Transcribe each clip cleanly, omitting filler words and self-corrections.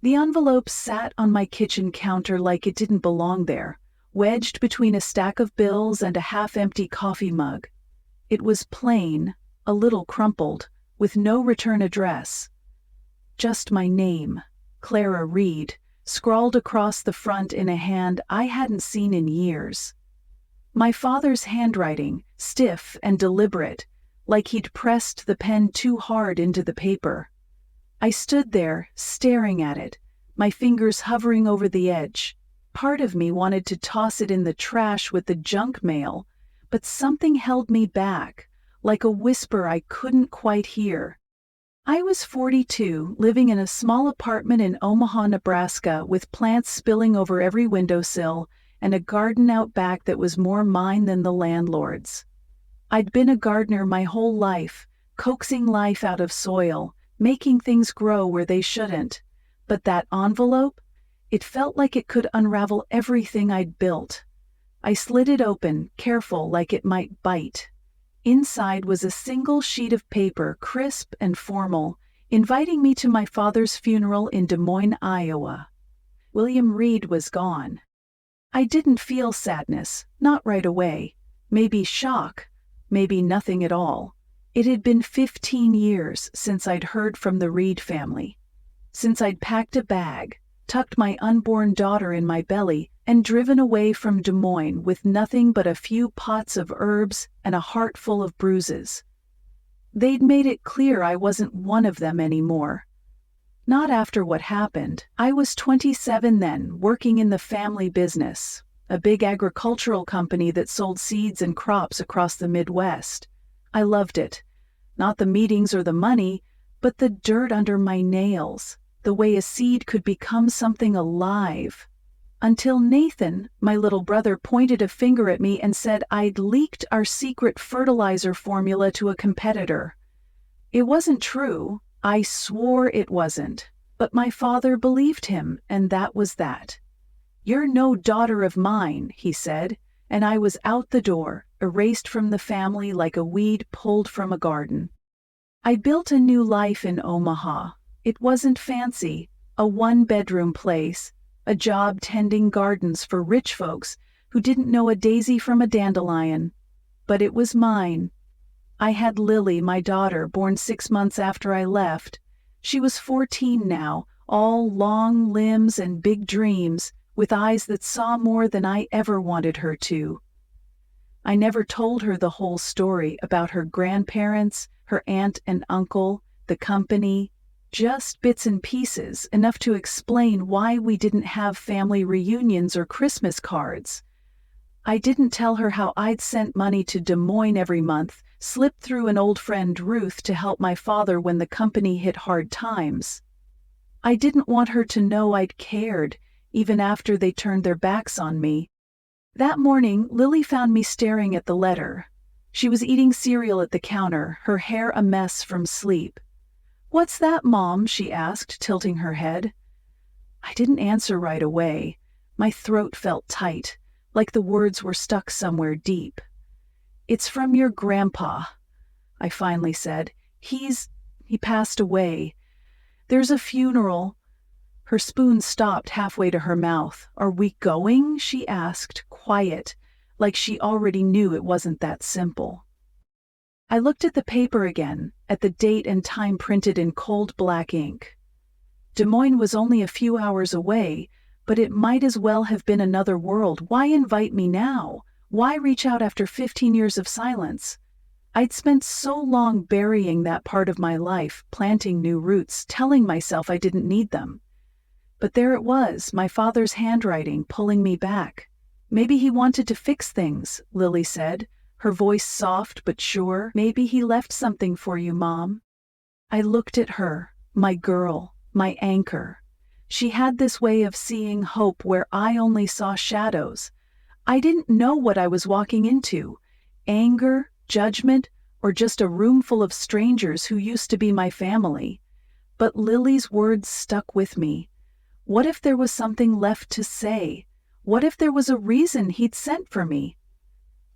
The envelope sat on my kitchen counter like it didn't belong there, wedged between a stack of bills and a half-empty coffee mug. It was plain, a little crumpled, with no return address. Just my name, Clara Reed, scrawled across the front in a hand I hadn't seen in years. My father's handwriting, stiff and deliberate, like he'd pressed the pen too hard into the paper. I stood there, staring at it, my fingers hovering over the edge. Part of me wanted to toss it in the trash with the junk mail, but something held me back, like a whisper I couldn't quite hear. I was 42, living in a small apartment in Omaha, Nebraska, with plants spilling over every windowsill and a garden out back that was more mine than the landlord's. I'd been a gardener my whole life, coaxing life out of soil, making things grow where they shouldn't. But that envelope, it felt like it could unravel everything I'd built. I slid it open, careful like it might bite. Inside was a single sheet of paper, crisp and formal, inviting me to my father's funeral in Des Moines, Iowa. William Reed was gone. I didn't feel sadness, not right away. Maybe shock, maybe nothing at all. It had been 15 years since I'd heard from the Reed family, since I'd packed a bag, tucked my unborn daughter in my belly, and driven away from Des Moines with nothing but a few pots of herbs and a heart full of bruises. They'd made it clear I wasn't one of them anymore. Not after what happened. I was 27 then, working in the family business, a big agricultural company that sold seeds and crops across the Midwest. I loved it. Not the meetings or the money, but the dirt under my nails, the way a seed could become something alive. Until Nathan, my little brother, pointed a finger at me and said I'd leaked our secret fertilizer formula to a competitor. It wasn't true. I swore it wasn't. But my father believed him, and that was that. "You're no daughter of mine," he said, and I was out the door, erased from the family like a weed pulled from a garden. I built a new life in Omaha. It wasn't fancy, a one-bedroom place, a job tending gardens for rich folks who didn't know a daisy from a dandelion. But it was mine. I had Lily, my daughter, born 6 months after I left. She was 14 now, all long limbs and big dreams, with eyes that saw more than I ever wanted her to. I never told her the whole story about her grandparents, her aunt and uncle, the company, just bits and pieces, enough to explain why we didn't have family reunions or Christmas cards. I didn't tell her how I'd sent money to Des Moines every month, slipped through an old friend, Ruth, to help my father when the company hit hard times. I didn't want her to know I'd cared, even after they turned their backs on me. That morning, Lily found me staring at the letter. She was eating cereal at the counter, her hair a mess from sleep. "What's that, Mom?" she asked, tilting her head. I didn't answer right away. My throat felt tight, like the words were stuck somewhere deep. "It's from your grandpa," I finally said. He passed away. There's a funeral." Her spoon stopped halfway to her mouth. "Are we going?" she asked, quiet, like she already knew it wasn't that simple. I looked at the paper again, at the date and time printed in cold black ink. Des Moines was only a few hours away, but it might as well have been another world. Why invite me now? Why reach out after 15 years of silence? I'd spent so long burying that part of my life, planting new roots, telling myself I didn't need them. But there it was, my father's handwriting, pulling me back. "Maybe he wanted to fix things," Lily said, her voice soft but sure. "Maybe he left something for you, Mom." I looked at her, my girl, my anchor. She had this way of seeing hope where I only saw shadows. I didn't know what I was walking into: anger, judgment, or just a room full of strangers who used to be my family. But Lily's words stuck with me. What if there was something left to say? What if there was a reason he'd sent for me?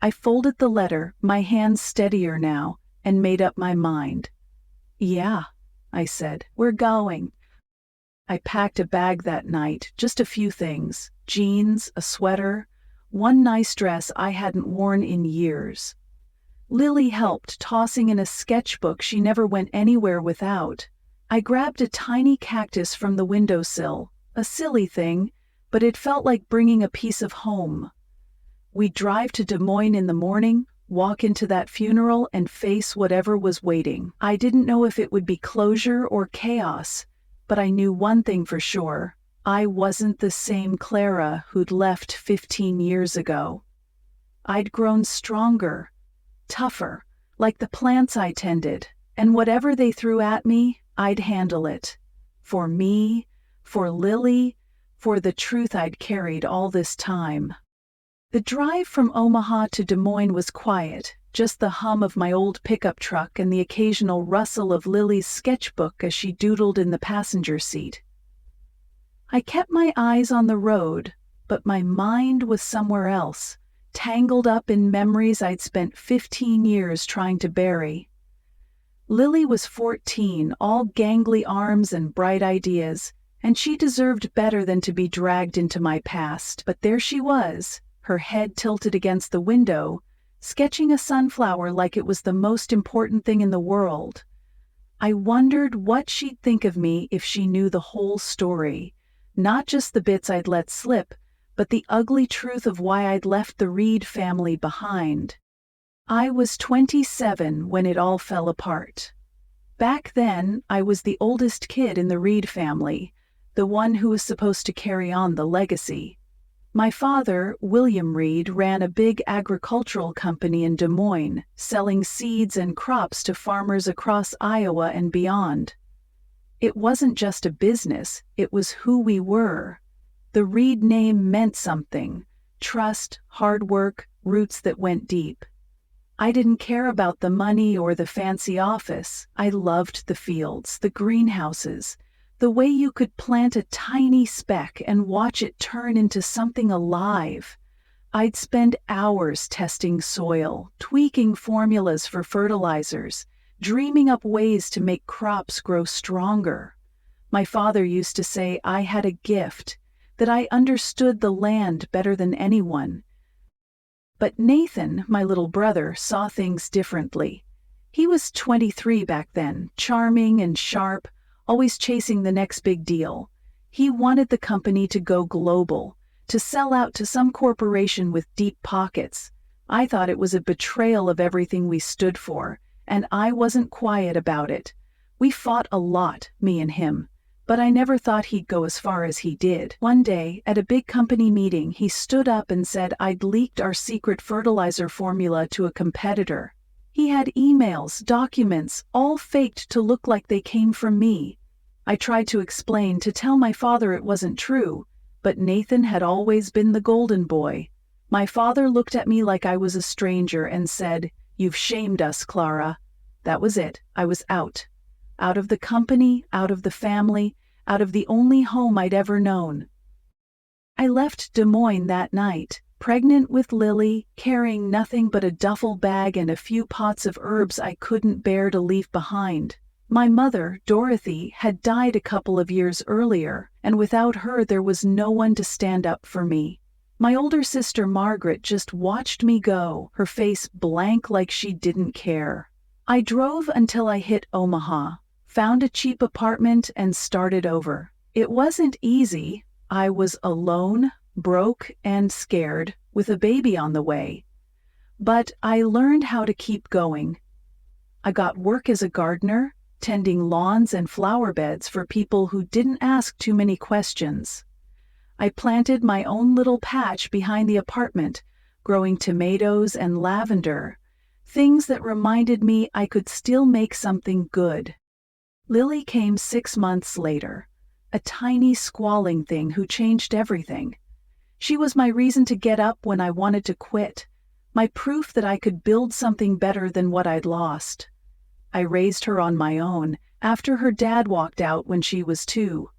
I folded the letter, my hands steadier now, and made up my mind. "Yeah," I said, "we're going." I packed a bag that night, just a few things: jeans, a sweater, one nice dress I hadn't worn in years. Lily helped, tossing in a sketchbook she never went anywhere without. I grabbed a tiny cactus from the windowsill, a silly thing, but it felt like bringing a piece of home. We'd drive to Des Moines in the morning, walk into that funeral, and face whatever was waiting. I didn't know if it would be closure or chaos, but I knew one thing for sure: I wasn't the same Clara who'd left 15 years ago. I'd grown stronger, tougher, like the plants I tended, and whatever they threw at me, I'd handle it. For me, for Lily, for the truth I'd carried all this time. The drive from Omaha to Des Moines was quiet, just the hum of my old pickup truck and the occasional rustle of Lily's sketchbook as she doodled in the passenger seat. I kept my eyes on the road, but my mind was somewhere else, tangled up in memories I'd spent 15 years trying to bury. Lily was 14, all gangly arms and bright ideas, and she deserved better than to be dragged into my past. But there she was, her head tilted against the window, sketching a sunflower like it was the most important thing in the world. I wondered what she'd think of me if she knew the whole story, not just the bits I'd let slip, but the ugly truth of why I'd left the Reed family behind. I was 27 when it all fell apart. Back then, I was the oldest kid in the Reed family, the one who was supposed to carry on the legacy. My father, William Reed, ran a big agricultural company in Des Moines, selling seeds and crops to farmers across Iowa and beyond. It wasn't just a business, it was who we were. The Reed name meant something: trust, hard work, roots that went deep. I didn't care about the money or the fancy office. I loved the fields, the greenhouses, the way you could plant a tiny speck and watch it turn into something alive. I'd spend hours testing soil, tweaking formulas for fertilizers, dreaming up ways to make crops grow stronger. My father used to say I had a gift, that I understood the land better than anyone. But Nathan, my little brother, saw things differently. He was 23 back then, charming and sharp, always chasing the next big deal. He wanted the company to go global, to sell out to some corporation with deep pockets. I thought it was a betrayal of everything we stood for, and I wasn't quiet about it. We fought a lot, me and him, but I never thought he'd go as far as he did. One day, at a big company meeting, he stood up and said I'd leaked our secret fertilizer formula to a competitor. He had emails, documents, all faked to look like they came from me. I tried to explain, to tell my father it wasn't true, but Nathan had always been the golden boy. My father looked at me like I was a stranger and said, "You've shamed us, Clara." That was it. I was out. Out of the company, out of the family, out of the only home I'd ever known. I left Des Moines that night, pregnant with Lily, carrying nothing but a duffel bag and a few pots of herbs I couldn't bear to leave behind. My mother, Dorothy, had died a couple of years earlier, and without her there was no one to stand up for me. My older sister Margaret just watched me go, her face blank like she didn't care. I drove until I hit Omaha, found a cheap apartment, and started over. It wasn't easy. I was alone, broke, and scared, with a baby on the way. But I learned how to keep going. I got work as a gardener, tending lawns and flower beds for people who didn't ask too many questions. I planted my own little patch behind the apartment, growing tomatoes and lavender, things that reminded me I could still make something good. Lily came 6 months later, a tiny squalling thing who changed everything. She was my reason to get up when I wanted to quit, my proof that I could build something better than what I'd lost. I raised her on my own, after her dad walked out when she was 2.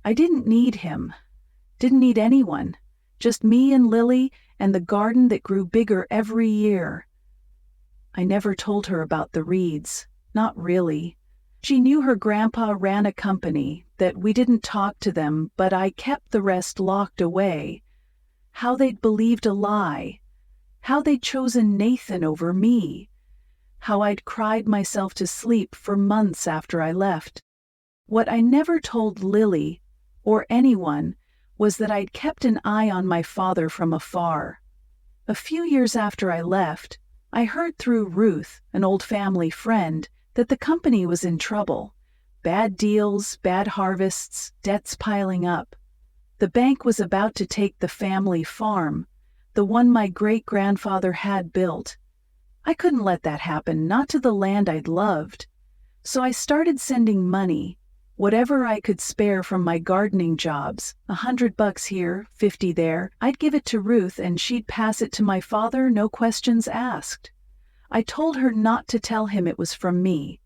I didn't need him, didn't need anyone, just me and Lily and the garden that grew bigger every year. I never told her about the Reeds, not really. She knew her grandpa ran a company, that we didn't talk to them, but I kept the rest locked away. How they'd believed a lie. How they'd chosen Nathan over me. How I'd cried myself to sleep for months after I left. What I never told Lily, or anyone, was that I'd kept an eye on my father from afar. A few years after I left, I heard through Ruth, an old family friend, that the company was in trouble. Bad deals, bad harvests, debts piling up. The bank was about to take the family farm, the one my great-grandfather had built. I couldn't let that happen, not to the land I'd loved. So I started sending money, whatever I could spare from my gardening jobs, $100 here, 50 there. I'd give it to Ruth and she'd pass it to my father, no questions asked. I told her not to tell him it was from me.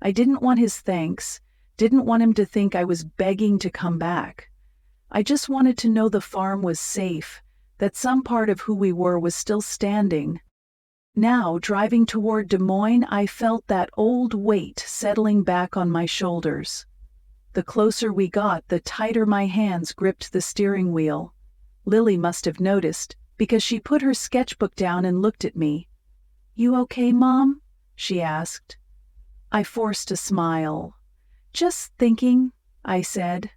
I didn't want his thanks, didn't want him to think I was begging to come back. I just wanted to know the farm was safe, that some part of who we were was still standing. Now, driving toward Des Moines, I felt that old weight settling back on my shoulders. The closer we got, the tighter my hands gripped the steering wheel. Lily must have noticed, because she put her sketchbook down and looked at me. "You okay, Mom?" she asked. I forced a smile. "Just thinking," I said.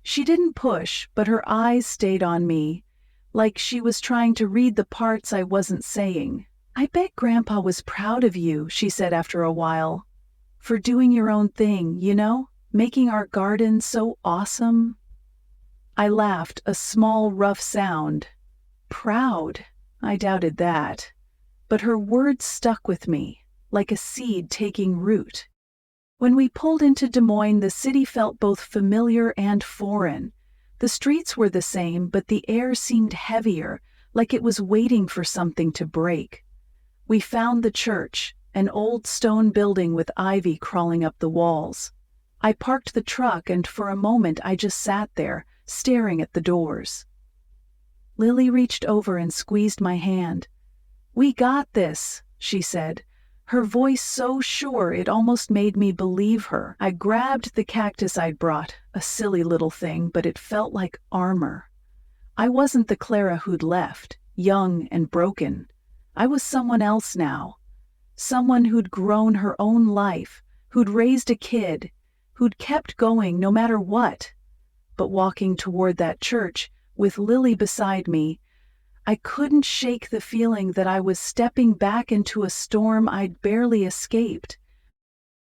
She didn't push, but her eyes stayed on me, like she was trying to read the parts I wasn't saying. "I bet Grandpa was proud of you," she said after a while. "For doing your own thing, you know, making our garden so awesome." I laughed, a small, rough sound. Proud? I doubted that. But her words stuck with me, like a seed taking root. When we pulled into Des Moines, the city felt both familiar and foreign. The streets were the same, but the air seemed heavier, like it was waiting for something to break. We found the church, an old stone building with ivy crawling up the walls. I parked the truck and for a moment I just sat there, staring at the doors. Lily reached over and squeezed my hand. "We got this," she said, her voice so sure it almost made me believe her. I grabbed the cactus I'd brought, a silly little thing, but it felt like armor. I wasn't the Clara who'd left, young and broken. I was someone else now. Someone who'd grown her own life, who'd raised a kid, who'd kept going no matter what. But walking toward that church, with Lily beside me, I couldn't shake the feeling that I was stepping back into a storm I'd barely escaped.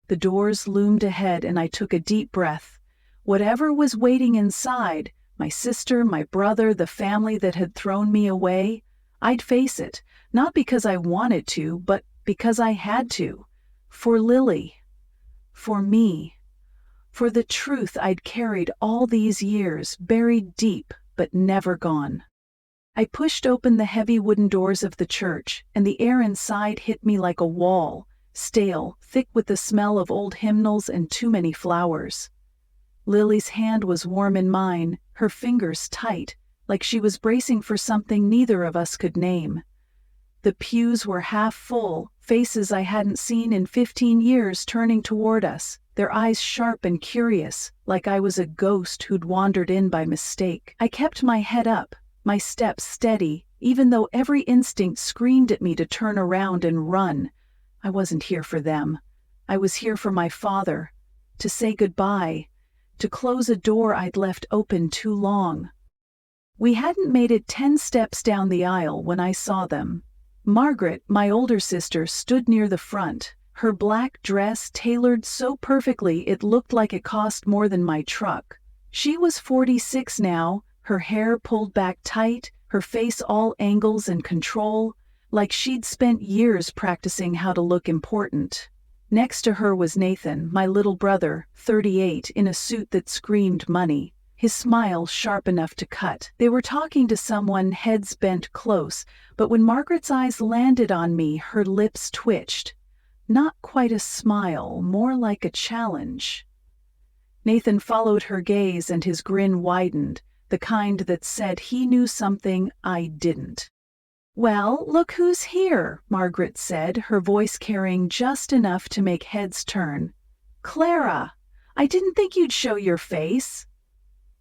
The doors loomed ahead and I took a deep breath. Whatever was waiting inside, my sister, my brother, the family that had thrown me away, I'd face it, not because I wanted to, but because I had to. For Lily. For me. For the truth I'd carried all these years, buried deep, but never gone. I pushed open the heavy wooden doors of the church, and the air inside hit me like a wall, stale, thick with the smell of old hymnals and too many flowers. Lily's hand was warm in mine, her fingers tight, like she was bracing for something neither of us could name. The pews were half full, faces I hadn't seen in 15 years turning toward us, their eyes sharp and curious, like I was a ghost who'd wandered in by mistake. I kept my head up, my steps steady, even though every instinct screamed at me to turn around and run. I wasn't here for them. I was here for my father, to say goodbye, to close a door I'd left open too long. We hadn't made it 10 steps down the aisle when I saw them. Margaret, my older sister, stood near the front, her black dress tailored so perfectly it looked like it cost more than my truck. She was 46 now, her hair pulled back tight, her face all angles and control, like she'd spent years practicing how to look important. Next to her was Nathan, my little brother, 38, in a suit that screamed money, his smile sharp enough to cut. They were talking to someone, heads bent close, but when Margaret's eyes landed on me, her lips twitched. Not quite a smile, more like a challenge. Nathan followed her gaze and his grin widened, the kind that said he knew something I didn't. "Well, look who's here," Margaret said, her voice carrying just enough to make heads turn. "Clara, I didn't think you'd show your face."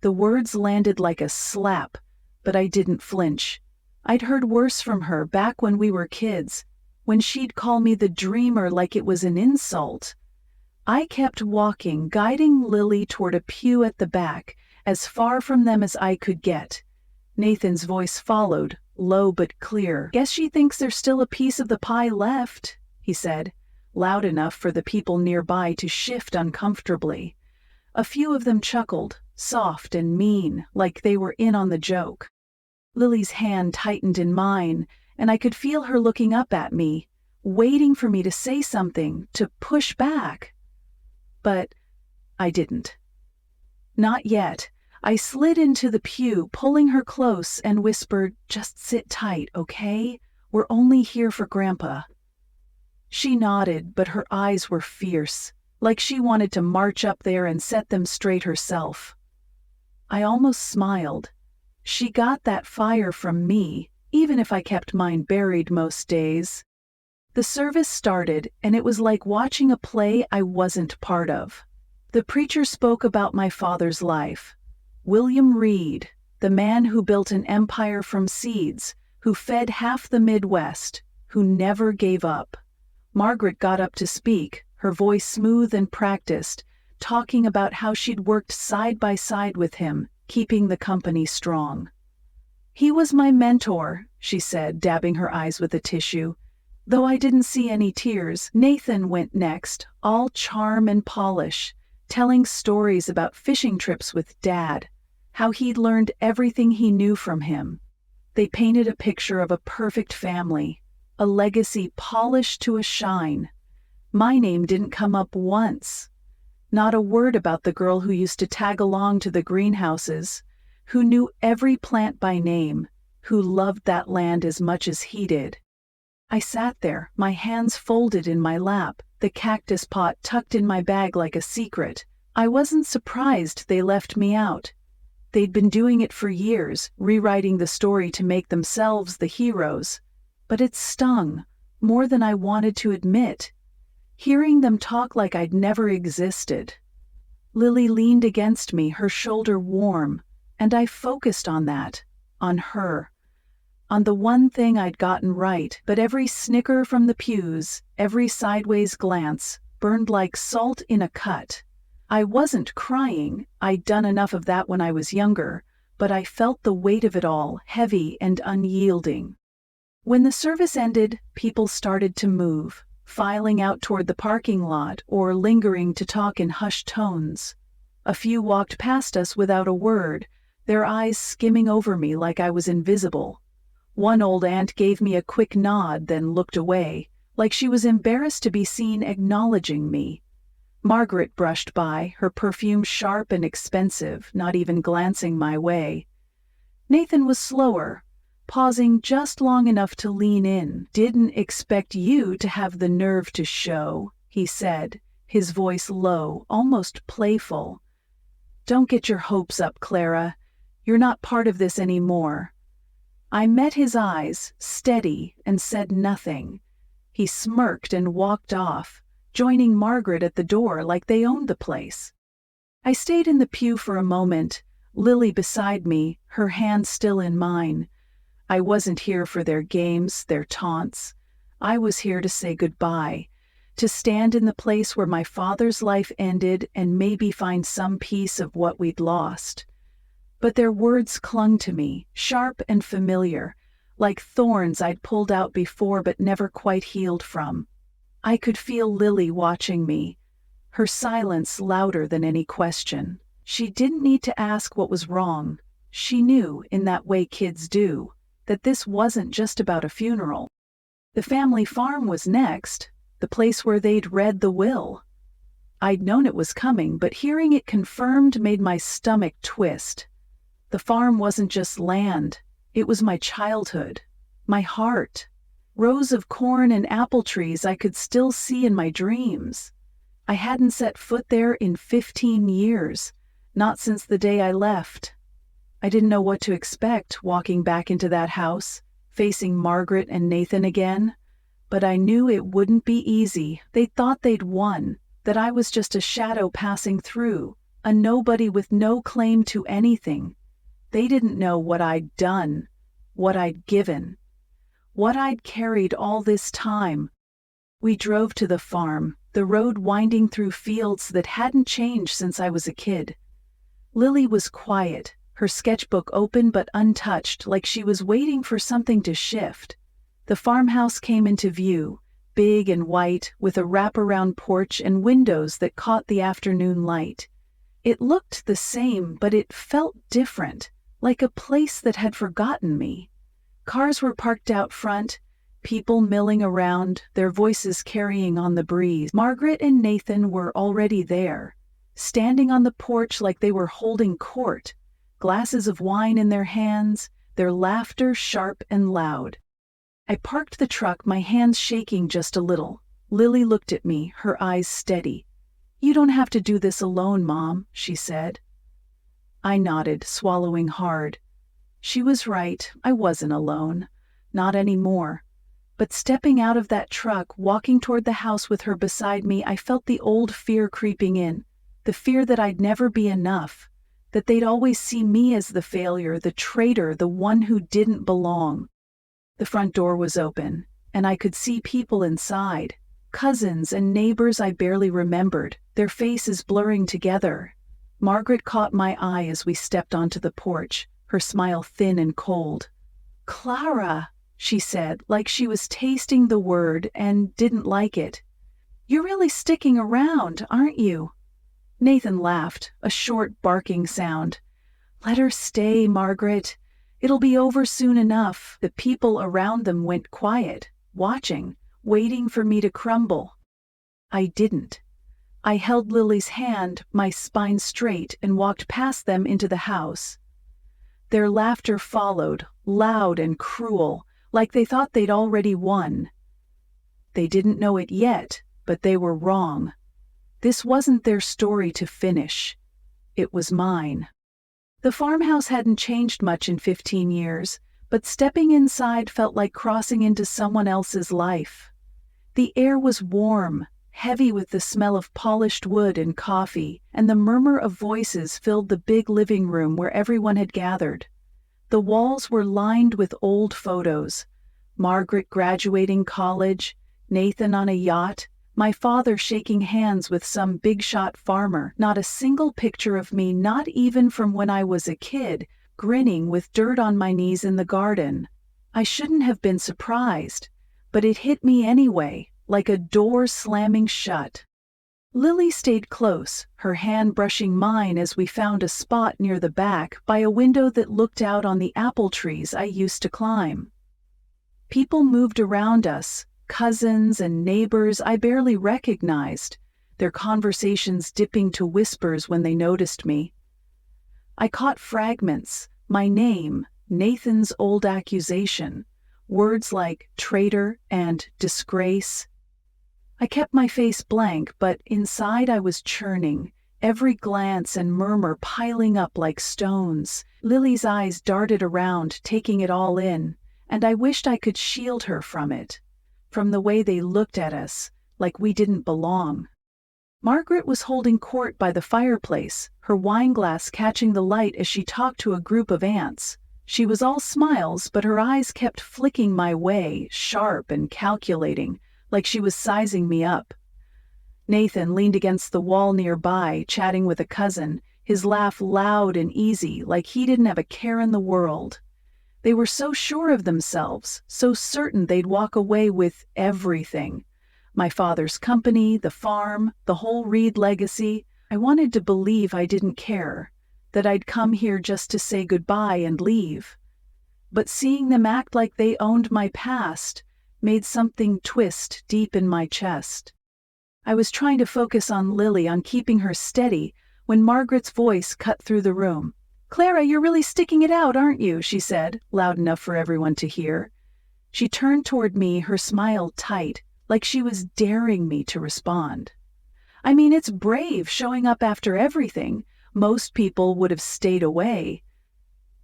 The words landed like a slap, but I didn't flinch. I'd heard worse from her back when we were kids, when she'd call me the dreamer like it was an insult. I kept walking, guiding Lily toward a pew at the back, as far from them as I could get. Nathan's voice followed, low but clear. "Guess she thinks there's still a piece of the pie left," he said, loud enough for the people nearby to shift uncomfortably. A few of them chuckled, soft and mean, like they were in on the joke. Lily's hand tightened in mine, and I could feel her looking up at me, waiting for me to say something, to push back. But I didn't. Not yet. I slid into the pew, pulling her close, and whispered, "Just sit tight, okay? We're only here for Grandpa." She nodded, but her eyes were fierce, like she wanted to march up there and set them straight herself. I almost smiled. She got that fire from me, even if I kept mine buried most days. The service started, and it was like watching a play I wasn't part of. The preacher spoke about my father's life. William Reed, the man who built an empire from seeds, who fed half the Midwest, who never gave up. Margaret got up to speak, her voice smooth and practiced, talking about how she'd worked side by side with him, keeping the company strong. "He was my mentor," she said, dabbing her eyes with a tissue. Though I didn't see any tears, Nathan went next, all charm and polish, telling stories about fishing trips with Dad, how he'd learned everything he knew from him. They painted a picture of a perfect family, a legacy polished to a shine. My name didn't come up once. Not a word about the girl who used to tag along to the greenhouses, who knew every plant by name, who loved that land as much as he did. I sat there, my hands folded in my lap, the cactus pot tucked in my bag like a secret. I wasn't surprised they left me out. They'd been doing it for years, rewriting the story to make themselves the heroes. But it stung, more than I wanted to admit. Hearing them talk like I'd never existed. Lily leaned against me, her shoulder warm, and I focused on that, on her. On the one thing I'd gotten right, but every snicker from the pews, every sideways glance, burned like salt in a cut. I wasn't crying, I'd done enough of that when I was younger, but I felt the weight of it all, heavy and unyielding. When the service ended, people started to move, filing out toward the parking lot or lingering to talk in hushed tones. A few walked past us without a word, their eyes skimming over me like I was invisible. One old aunt gave me a quick nod, then looked away, like she was embarrassed to be seen acknowledging me. Margaret brushed by, her perfume sharp and expensive, not even glancing my way. Nathan was slower, pausing just long enough to lean in. "Didn't expect you to have the nerve to show," he said, his voice low, almost playful. "Don't get your hopes up, Clara. You're not part of this anymore." I met his eyes, steady, and said nothing. He smirked and walked off, joining Margaret at the door like they owned the place. I stayed in the pew for a moment, Lily beside me, her hand still in mine. I wasn't here for their games, their taunts. I was here to say goodbye, to stand in the place where my father's life ended and maybe find some piece of what we'd lost. But their words clung to me, sharp and familiar, like thorns I'd pulled out before but never quite healed from. I could feel Lily watching me, her silence louder than any question. She didn't need to ask what was wrong. She knew, in that way kids do, that this wasn't just about a funeral. The family farm was next, the place where they'd read the will. I'd known it was coming, but hearing it confirmed made my stomach twist. The farm wasn't just land, it was my childhood, my heart. Rows of corn and apple trees I could still see in my dreams. I hadn't set foot there in 15 years, not since the day I left. I didn't know what to expect walking back into that house, facing Margaret and Nathan again, but I knew it wouldn't be easy. They thought they'd won. that I was just a shadow passing through, a nobody with no claim to anything. They didn't know what I'd done, what I'd given, what I'd carried all this time. We drove to the farm, the road winding through fields that hadn't changed since I was a kid. Lily was quiet, her sketchbook open but untouched, like she was waiting for something to shift. The farmhouse came into view, big and white, with a wraparound porch and windows that caught the afternoon light. It looked the same, but it felt different, like a place that had forgotten me. Cars were parked out front, people milling around, their voices carrying on the breeze. Margaret and Nathan were already there, standing on the porch like they were holding court, glasses of wine in their hands, their laughter sharp and loud. I parked the truck, my hands shaking just a little. Lily looked at me, her eyes steady. "You don't have to do this alone, Mom," she said. I nodded, swallowing hard. She was right, I wasn't alone. Not anymore. But stepping out of that truck, walking toward the house with her beside me, I felt the old fear creeping in. The fear that I'd never be enough. That they'd always see me as the failure, the traitor, the one who didn't belong. The front door was open, and I could see people inside. Cousins and neighbors I barely remembered, their faces blurring together. Margaret caught my eye as we stepped onto the porch, her smile thin and cold. "Clara," she said, like she was tasting the word and didn't like it. "You're really sticking around, aren't you?" Nathan laughed, a short barking sound. "Let her stay, Margaret. It'll be over soon enough." The people around them went quiet, watching, waiting for me to crumble. I didn't. I held Lily's hand, my spine straight, and walked past them into the house. Their laughter followed, loud and cruel, like they thought they'd already won. They didn't know it yet, but they were wrong. This wasn't their story to finish. It was mine. The farmhouse hadn't changed much in 15 years, but stepping inside felt like crossing into someone else's life. The air was warm, heavy with the smell of polished wood and coffee, and the murmur of voices filled the big living room where everyone had gathered. The walls were lined with old photos. Margaret graduating college, Nathan on a yacht, my father shaking hands with some big-shot farmer. Not a single picture of me, not even from when I was a kid, grinning with dirt on my knees in the garden. I shouldn't have been surprised, but it hit me anyway, like a door slamming shut. Lily stayed close, her hand brushing mine as we found a spot near the back by a window that looked out on the apple trees I used to climb. People moved around us, cousins and neighbors I barely recognized, their conversations dipping to whispers when they noticed me. I caught fragments, my name, Nathan's old accusation, words like traitor and disgrace. I kept my face blank, but inside I was churning, every glance and murmur piling up like stones. Lily's eyes darted around, taking it all in, and I wished I could shield her from it, from the way they looked at us, like we didn't belong. Margaret was holding court by the fireplace, her wineglass catching the light as she talked to a group of aunts. She was all smiles, but her eyes kept flicking my way, sharp and calculating, like she was sizing me up. Nathan leaned against the wall nearby, chatting with a cousin, his laugh loud and easy, like he didn't have a care in the world. They were so sure of themselves, so certain they'd walk away with everything. My father's company, the farm, the whole Reed legacy. I wanted to believe I didn't care, that I'd come here just to say goodbye and leave. But seeing them act like they owned my past made something twist deep in my chest. I was trying to focus on Lily, on keeping her steady, when Margaret's voice cut through the room. "Clara, you're really sticking it out, aren't you?" she said, loud enough for everyone to hear. She turned toward me, her smile tight, like she was daring me to respond. "I mean, it's brave showing up after everything. Most people would have stayed away."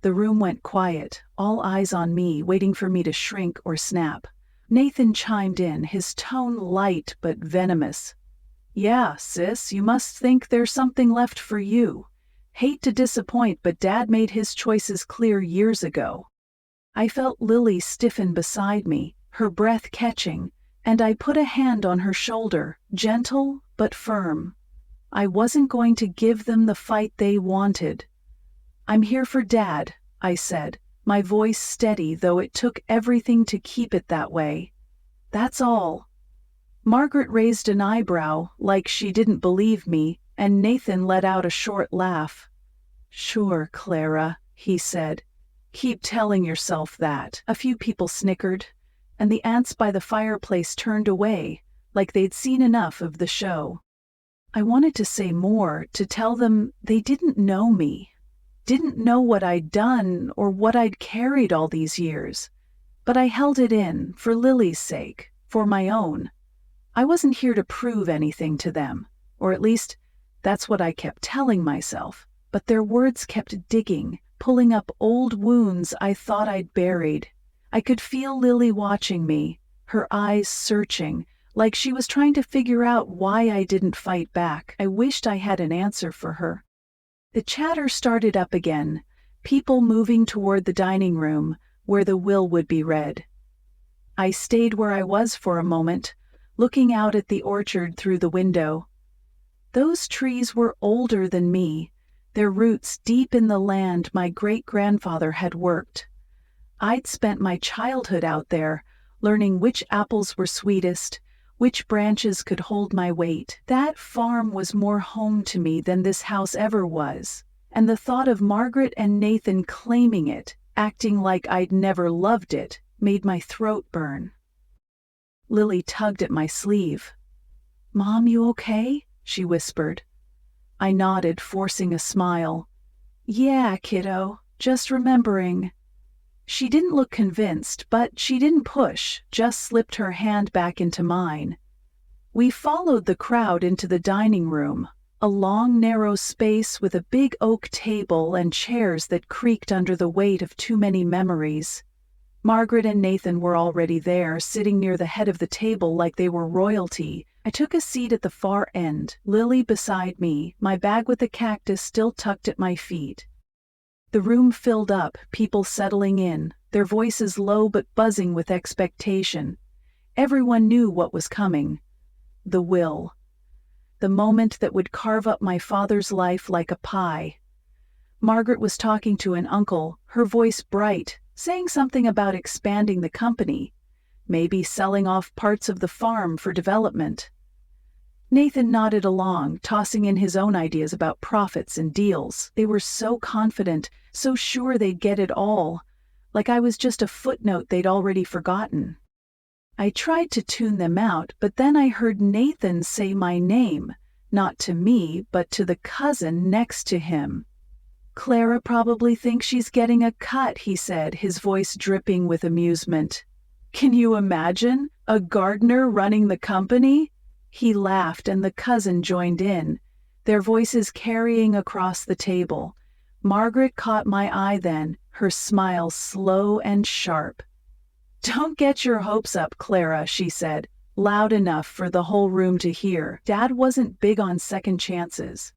The room went quiet, all eyes on me, waiting for me to shrink or snap. Nathan chimed in, his tone light but venomous. Yeah, sis, you must think there's something left for you. Hate to disappoint, but Dad made his choices clear years ago. I felt Lily stiffen beside me, her breath catching, and I put a hand on her shoulder, gentle but firm. I wasn't going to give them the fight they wanted. I'm here for Dad, I said, my voice steady though it took everything to keep it that way. That's all. Margaret raised an eyebrow, like she didn't believe me, and Nathan let out a short laugh. Sure, Clara, he said. Keep telling yourself that. A few people snickered, and the aunts by the fireplace turned away, like they'd seen enough of the show. I wanted to say more, to tell them they didn't know me, didn't know what I'd done or what I'd carried all these years. But I held it in, for Lily's sake, for my own. I wasn't here to prove anything to them, or at least that's what I kept telling myself, but their words kept digging, pulling up old wounds I thought I'd buried. I could feel Lily watching me, her eyes searching, like she was trying to figure out why I didn't fight back. I wished I had an answer for her. The chatter started up again, people moving toward the dining room, where the will would be read. I stayed where I was for a moment, looking out at the orchard through the window. Those trees were older than me, their roots deep in the land my great-grandfather had worked. I'd spent my childhood out there, learning which apples were sweetest, which branches could hold my weight. That farm was more home to me than this house ever was, and the thought of Margaret and Nathan claiming it, acting like I'd never loved it, made my throat burn. Lily tugged at my sleeve. "Mom, you okay?" she whispered. I nodded, forcing a smile. "Yeah, kiddo, just remembering." She didn't look convinced, but she didn't push, just slipped her hand back into mine. We followed the crowd into the dining room, a long, narrow space with a big oak table and chairs that creaked under the weight of too many memories. Margaret and Nathan were already there, sitting near the head of the table like they were royalty. I took a seat at the far end, Lily beside me, my bag with the cactus still tucked at my feet. The room filled up, people settling in, their voices low but buzzing with expectation. Everyone knew what was coming. The will. The moment that would carve up my father's life like a pie. Margaret was talking to an uncle, her voice bright, saying something about expanding the company, maybe selling off parts of the farm for development. Nathan nodded along, tossing in his own ideas about profits and deals. They were so confident, so sure they'd get it all, like I was just a footnote they'd already forgotten. I tried to tune them out, but then I heard Nathan say my name, not to me, but to the cousin next to him. "Clara probably thinks she's getting a cut," he said, his voice dripping with amusement. "Can you imagine? A gardener running the company?" He laughed and the cousin joined in, their voices carrying across the table. Margaret caught my eye then, her smile slow and sharp. "Don't get your hopes up, Clara," she said, loud enough for the whole room to hear. Dad wasn't big on second chances.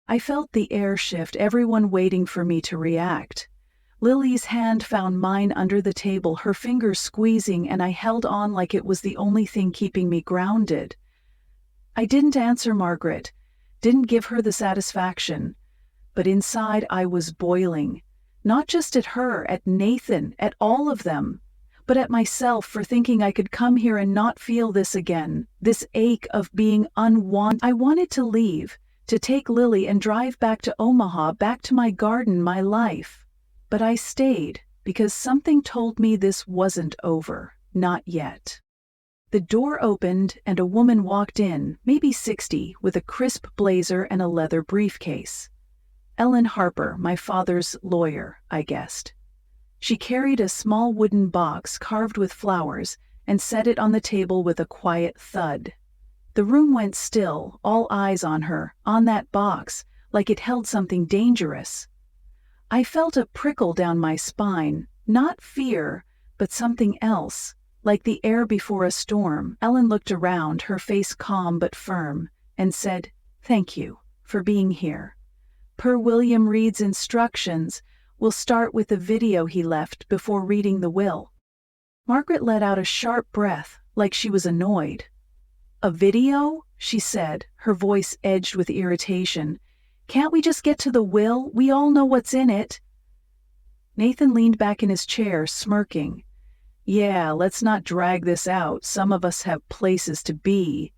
I felt the air shift, everyone waiting for me to react. Lily's hand found mine under the table, her fingers squeezing, and I held on like it was the only thing keeping me grounded. I didn't answer Margaret, didn't give her the satisfaction, but inside I was boiling, not just at her, at Nathan, at all of them, but at myself for thinking I could come here and not feel this again, this ache of being unwanted. I wanted to leave, to take Lily and drive back to Omaha, back to my garden, my life. But I stayed, because something told me this wasn't over, not yet. The door opened and a woman walked in, maybe 60, with a crisp blazer and a leather briefcase. Ellen Harper, my father's lawyer, I guessed. She carried a small wooden box carved with flowers and set it on the table with a quiet thud. The room went still, all eyes on her, on that box, like it held something dangerous. I felt a prickle down my spine, not fear, but something else, like the air before a storm. Ellen looked around, her face calm but firm, and said, "Thank you for being here. Per William Reed's instructions, we'll start with the video he left before reading the will." Margaret let out a sharp breath, like she was annoyed. "A video?" she said, her voice edged with irritation. "Can't we just get to the will? We all know what's in it." Nathan leaned back in his chair, smirking. "Yeah, let's not drag this out. Some of us have places to be."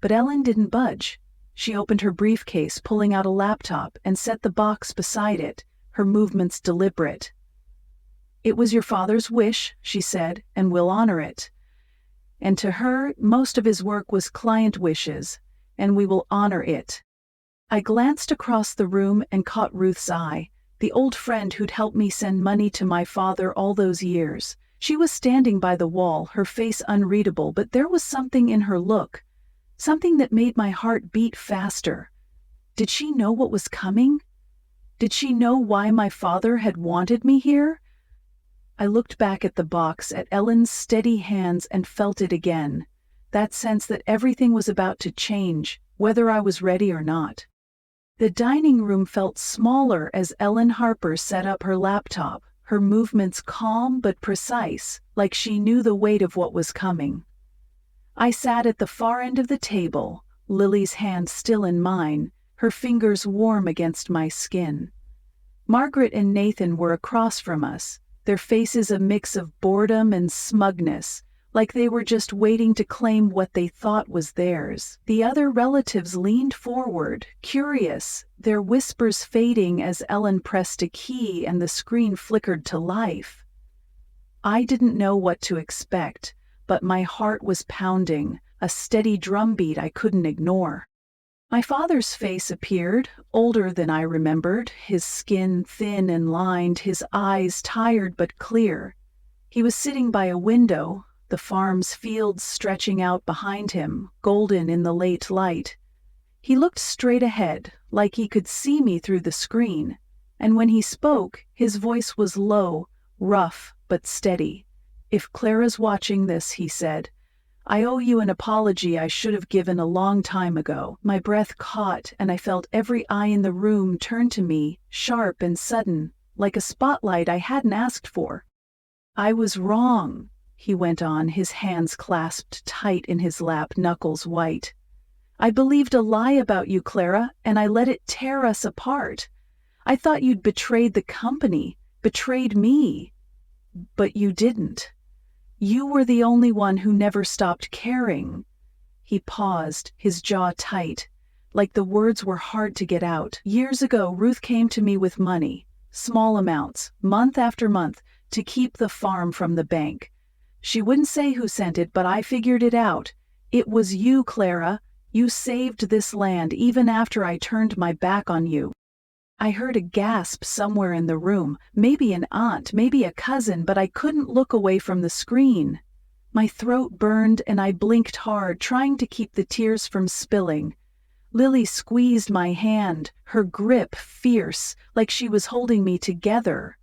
But Ellen didn't budge. She opened her briefcase, pulling out a laptop, and set the box beside it, her movements deliberate. "It was your father's wish," she said, "and we'll honor it. And to her, most of his work was client wishes, and we will honor it." I glanced across the room and caught Ruth's eye, the old friend who'd helped me send money to my father all those years. She was standing by the wall, her face unreadable, but there was something in her look, something that made my heart beat faster. Did she know what was coming? Did she know why my father had wanted me here? I looked back at the box, at Ellen's steady hands, and felt it again, that sense that everything was about to change, whether I was ready or not. The dining room felt smaller as Ellen Harper set up her laptop, her movements calm but precise, like she knew the weight of what was coming. I sat at the far end of the table, Lily's hand still in mine, her fingers warm against my skin. Margaret and Nathan were across from us, their faces a mix of boredom and smugness, like they were just waiting to claim what they thought was theirs. The other relatives leaned forward, curious, their whispers fading as Ellen pressed a key and the screen flickered to life. I didn't know what to expect, but my heart was pounding, a steady drumbeat I couldn't ignore. My father's face appeared, older than I remembered, his skin thin and lined, his eyes tired but clear. He was sitting by a window, the farm's fields stretching out behind him, golden in the late light. He looked straight ahead, like he could see me through the screen, and when he spoke, his voice was low, rough, but steady. "If Clara's watching this," he said, "I owe you an apology I should have given a long time ago." My breath caught, and I felt every eye in the room turn to me, sharp and sudden, like a spotlight I hadn't asked for. "I was wrong," he went on, his hands clasped tight in his lap, knuckles white. "I believed a lie about you, Clara, and I let it tear us apart. I thought you'd betrayed the company, betrayed me. But you didn't. You were the only one who never stopped caring." He paused, his jaw tight, like the words were hard to get out. "Years ago, Ruth came to me with money, small amounts, month after month, to keep the farm from the bank. She wouldn't say who sent it, but I figured it out. It was you, Clara. You saved this land even after I turned my back on you." I heard a gasp somewhere in the room, maybe an aunt, maybe a cousin, but I couldn't look away from the screen. My throat burned and I blinked hard, trying to keep the tears from spilling. Lily squeezed my hand, her grip fierce, like she was holding me together.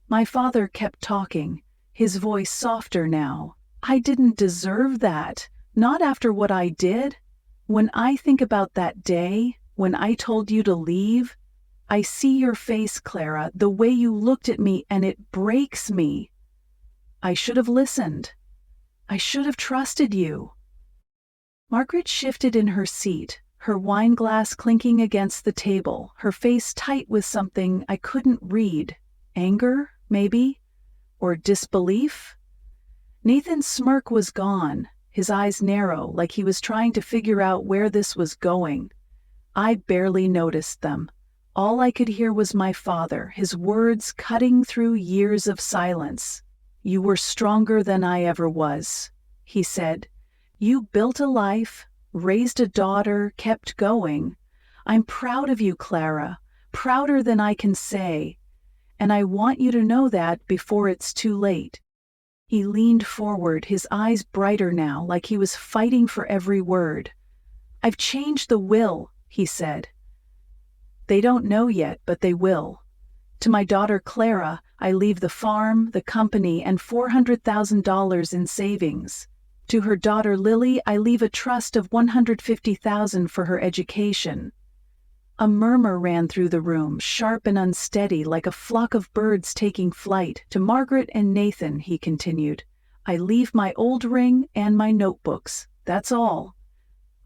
My father kept talking, his voice softer now. "I didn't deserve that, not after what I did. When I think about that day, when I told you to leave, I see your face, Clara, the way you looked at me, and it breaks me. I should have listened. I should have trusted you." Margaret shifted in her seat, her wine glass clinking against the table, her face tight with something I couldn't read. Anger, maybe? Or disbelief? Nathan's smirk was gone, his eyes narrow, like he was trying to figure out where this was going. I barely noticed them. All I could hear was my father, his words cutting through years of silence. "You were stronger than I ever was," he said. "You built a life, raised a daughter, kept going. I'm proud of you, Clara, prouder than I can say. And I want you to know that before it's too late." He leaned forward, his eyes brighter now, like he was fighting for every word. "I've changed the will," he said. "They don't know yet, but they will. To my daughter Clara, I leave the farm, the company, and $400,000 in savings. To her daughter Lily, I leave a trust of $150,000 for her education. A murmur ran through the room, sharp and unsteady, like a flock of birds taking flight. To Margaret and Nathan, he continued, I leave my old ring and my notebooks. That's all.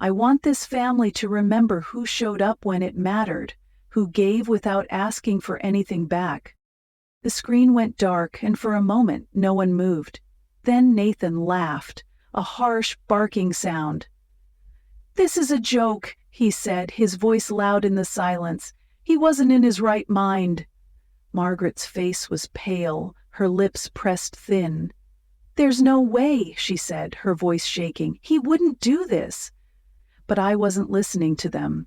I want this family to remember who showed up when it mattered, who gave without asking for anything back. The screen went dark, and for a moment no one moved. Then Nathan laughed, a harsh, barking sound. This is a joke, he said, his voice loud in the silence. He wasn't in his right mind. Margaret's face was pale, her lips pressed thin. There's no way, she said, her voice shaking. He wouldn't do this. But I wasn't listening to them.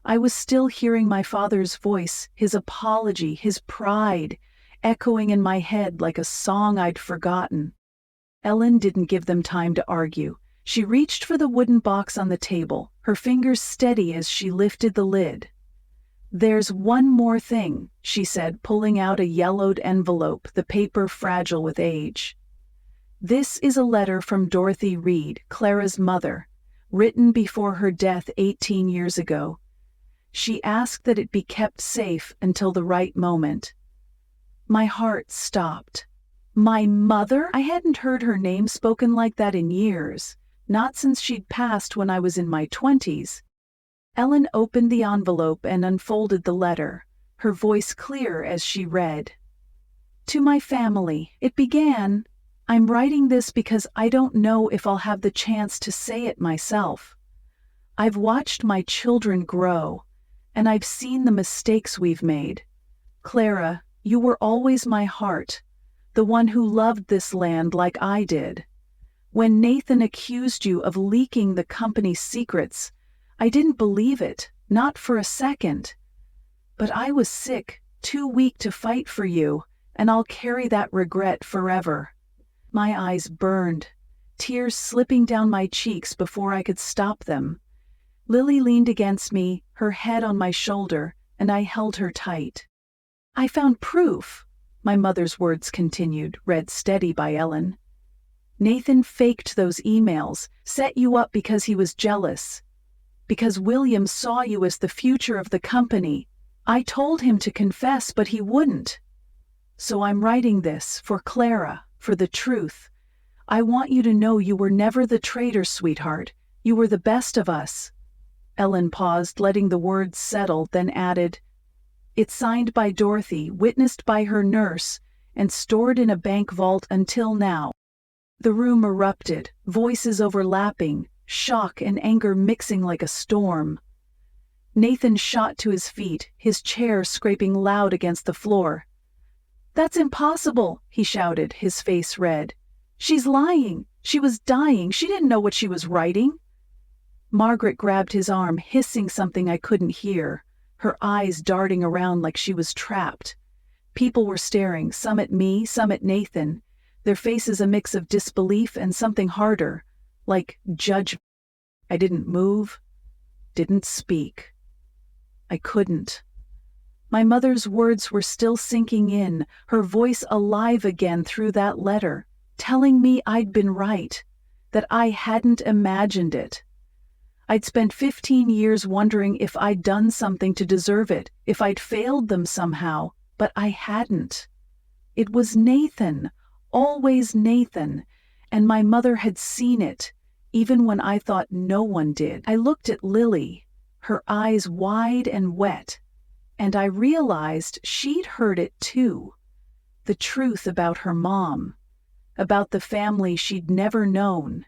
I was still hearing my father's voice, his apology, his pride, echoing in my head like a song I'd forgotten. Ellen didn't give them time to argue. She reached for the wooden box on the table, her fingers steady as she lifted the lid. There's one more thing, she said, pulling out a yellowed envelope, the paper fragile with age. This is a letter from Dorothy Reed, Clara's mother, written before her death 18 years ago. She asked that it be kept safe until the right moment. My heart stopped. My mother? I hadn't heard her name spoken like that in years. Not since she'd passed when I was in my 20s. Ellen opened the envelope and unfolded the letter, her voice clear as she read. To my family, it began, I'm writing this because I don't know if I'll have the chance to say it myself. I've watched my children grow, and I've seen the mistakes we've made. Clara, you were always my heart, the one who loved this land like I did. When Nathan accused you of leaking the company's secrets, I didn't believe it, not for a second. But I was sick, too weak to fight for you, and I'll carry that regret forever. My eyes burned, tears slipping down my cheeks before I could stop them. Lily leaned against me, her head on my shoulder, and I held her tight. I found proof, my mother's words continued, read steady by Ellen. Nathan faked those emails, set you up because he was jealous. Because William saw you as the future of the company. I told him to confess, but he wouldn't. So I'm writing this for Clara, for the truth. I want you to know you were never the traitor, sweetheart. You were the best of us. Ellen paused, letting the words settle, then added, It's signed by Dorothy, witnessed by her nurse, and stored in a bank vault until now. The room erupted, voices overlapping, shock and anger mixing like a storm. Nathan shot to his feet, his chair scraping loud against the floor. That's impossible, he shouted, his face red. She's lying. She was dying. She didn't know what she was writing. Margaret grabbed his arm, hissing something I couldn't hear, her eyes darting around like she was trapped. People were staring, some at me, some at Nathan, their faces a mix of disbelief and something harder, like judgment. I didn't move, didn't speak. I couldn't. My mother's words were still sinking in, her voice alive again through that letter, telling me I'd been right, that I hadn't imagined it. I'd spent 15 years wondering if I'd done something to deserve it, if I'd failed them somehow, but I hadn't. It was Nathan, always Nathan, and my mother had seen it, even when I thought no one did. I looked at Lily, her eyes wide and wet, and I realized she'd heard it too. The truth about her mom, about the family she'd never known.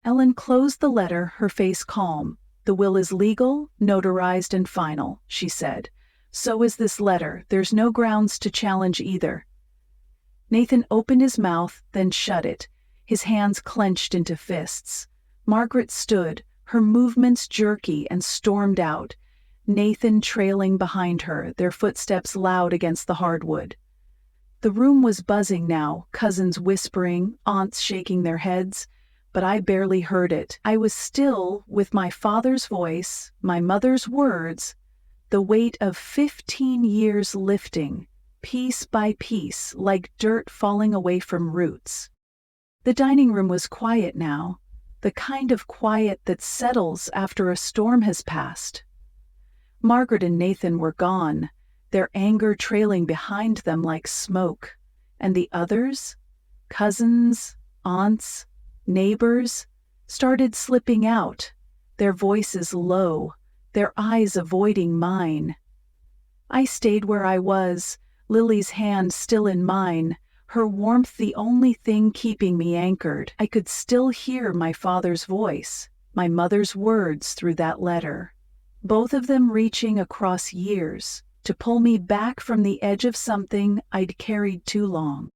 Ellen closed the letter, her face calm. The will is legal, notarized, and final, she said. So is this letter. There's no grounds to challenge either. Nathan opened his mouth, then shut it, his hands clenched into fists. Margaret stood, her movements jerky, and stormed out, Nathan trailing behind her, their footsteps loud against the hardwood. The room was buzzing now, cousins whispering, aunts shaking their heads, but I barely heard it. I was still, with my father's voice, my mother's words, the weight of 15 years lifting, piece by piece, like dirt falling away from roots. The dining room was quiet now, the kind of quiet that settles after a storm has passed. Margaret and Nathan were gone, their anger trailing behind them like smoke, and the others, cousins, aunts, neighbors, started slipping out, their voices low, their eyes avoiding mine. I stayed where I was, Lily's hand still in mine, her warmth the only thing keeping me anchored. I could still hear my father's voice, my mother's words through that letter, both of them reaching across years to pull me back from the edge of something I'd carried too long.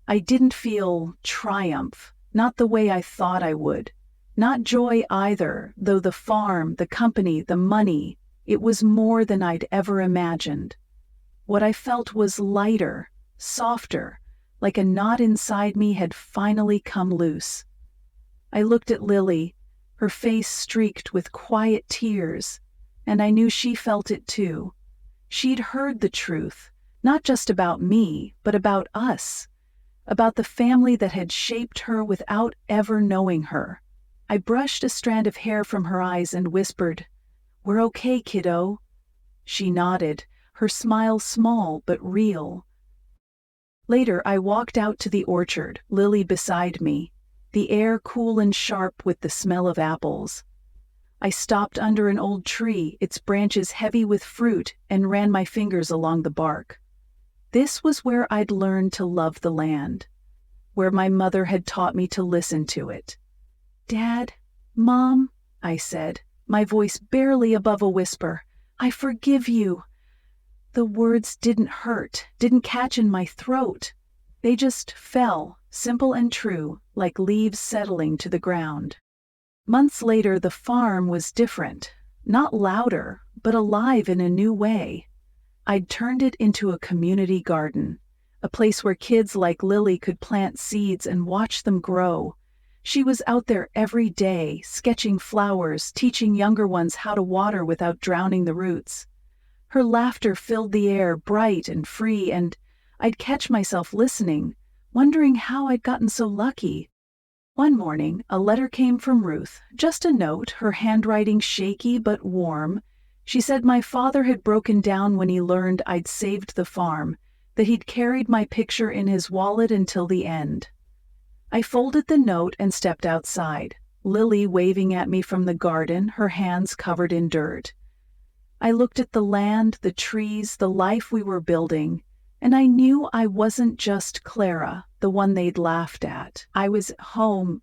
I didn't feel triumph, not the way I thought I would. Not joy either, though the farm, the company, the money, it was more than I'd ever imagined. What I felt was lighter, softer, like a knot inside me had finally come loose. I looked at Lily, her face streaked with quiet tears, and I knew she felt it too. She'd heard the truth, not just about me, but about us, about the family that had shaped her without ever knowing her. I brushed a strand of hair from her eyes and whispered, "We're okay, kiddo." She nodded, her smile small but real. Later, I walked out to the orchard, Lily beside me, the air cool and sharp with the smell of apples. I stopped under an old tree, its branches heavy with fruit, and ran my fingers along the bark. This was where I'd learned to love the land, where my mother had taught me to listen to it. "Dad, Mom," I said, my voice barely above a whisper, "I forgive you." The words didn't hurt, didn't catch in my throat. They just fell, simple and true, like leaves settling to the ground. Months later, the farm was different, not louder, but alive in a new way. I'd turned it into a community garden, a place where kids like Lily could plant seeds and watch them grow. She was out there every day, sketching flowers, teaching younger ones how to water without drowning the roots. Her laughter filled the air, bright and free, and I'd catch myself listening, wondering how I'd gotten so lucky. One morning, a letter came from Ruth, just a note, her handwriting shaky but warm. She said my father had broken down when he learned I'd saved the farm, that he'd carried my picture in his wallet until the end. I folded the note and stepped outside, Lily waving at me from the garden, her hands covered in dirt. I looked at the land, the trees, the life we were building, and I knew I wasn't just Clara, the one they'd laughed at. I was home,